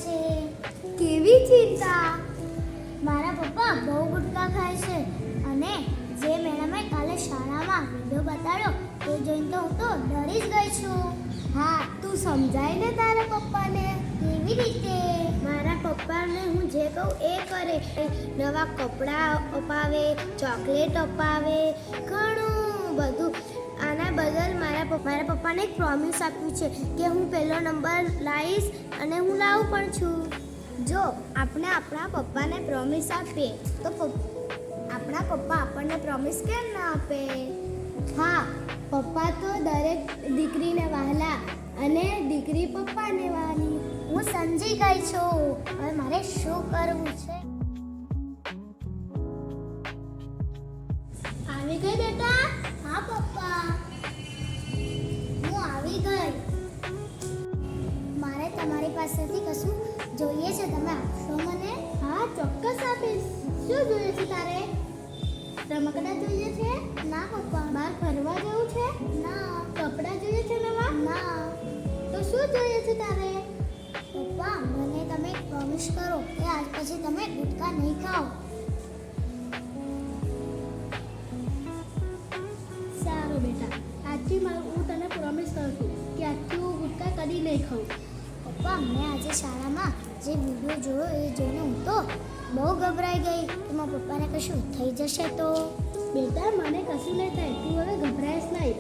છે. કેવી ચિંતા? મારા પપ્પા બહુ ગુટકા ખાય છે અને જે મેડમે કાલે શાળામાં વિડીયો બતાડ્યો તે જોઈને તો હું તો ડરી જ ગઈ છું. હા, તું સમજાય ને તારા પપ્પાને. કેવી રીતે? મારા પપ્પાને હું જે કહું એ કરે. નવા કપડાં અપાવે, ચોકલેટ અપાવે, ઘણું બધું. આના બદલ મારા પપ્પાને એક પ્રોમિસ આપ્યું છે કે હું પહેલો નંબર લાવીશ અને હું લાવું પણ છું. જો આપણે આપણા પપ્પાને પ્રોમિસ આપીએ તો આપણા પપ્પા આપણને પ્રોમિસ કેમ ના આપે? હા, પપ્પા તો દરેક દીકરીને વહાલા અને દીકરી પપ્પાને વહાલી. હું સમજી ગઈ છું. હવે મારે શું કરવું છે? આવી ગઈ બેટા? હા પપ્પા, હું આવી ગઈ. મારે તમારી પાસેથી કશું જોઈએ છે, તમે આપશો મને? હા, ચોક્કસ આપીશ. શું જોઈએ છે તારે? રમકડા જોઈએ છે? ના પપ્પા. બહાર ફરવા જવું છે? ના. કપડાં જોઈએ છે નવા? ના. તો શું જોઈએ છે તારે? પપ્પા, મને તમે પ્રોમિસ કરો કે આજ પછી તમે ગુટકા નહીં ખાઓ. સારું બેટા, આજથી હું તને પ્રોમિસ કરું છું કે આજથી હું ગુટકા કદી નહીં ખાઉં. પપ્પા, મેં આજે શાળામાં જે વિડીયો જોયો એ જોઈને હું તો બહુ ગભરાઈ ગઈ કે મારા પપ્પાને કશું થઈ જશે તો. બેટા, મને કશું નહીં થાય, તું હવે ગભરાઈશ નહીં.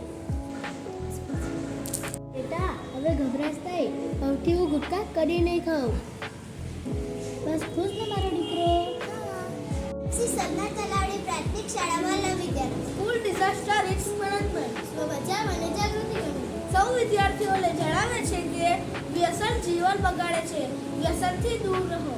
બેટા, હવે ગભરાઈશ નહીં. હવેથી હું ગુટકા કદી નહીં ખાઉં. બસ ખુશ ને મારો દીકરો? શ્રી સરદાર તલાવડી પ્રાથમિક શાળામાં વિદ્યાર્થી સ્કૂલ ડિઝાસ્ટર રિસ્ક મેનેજમેન્ટ સ્વ બચાવ અને જાગૃતિ કમિટી. સૌ વિદ્યાર્થીઓને જણાવે છે કે વ્યસન જીવન બગાડે છે. વ્યસનથી દૂર રહો.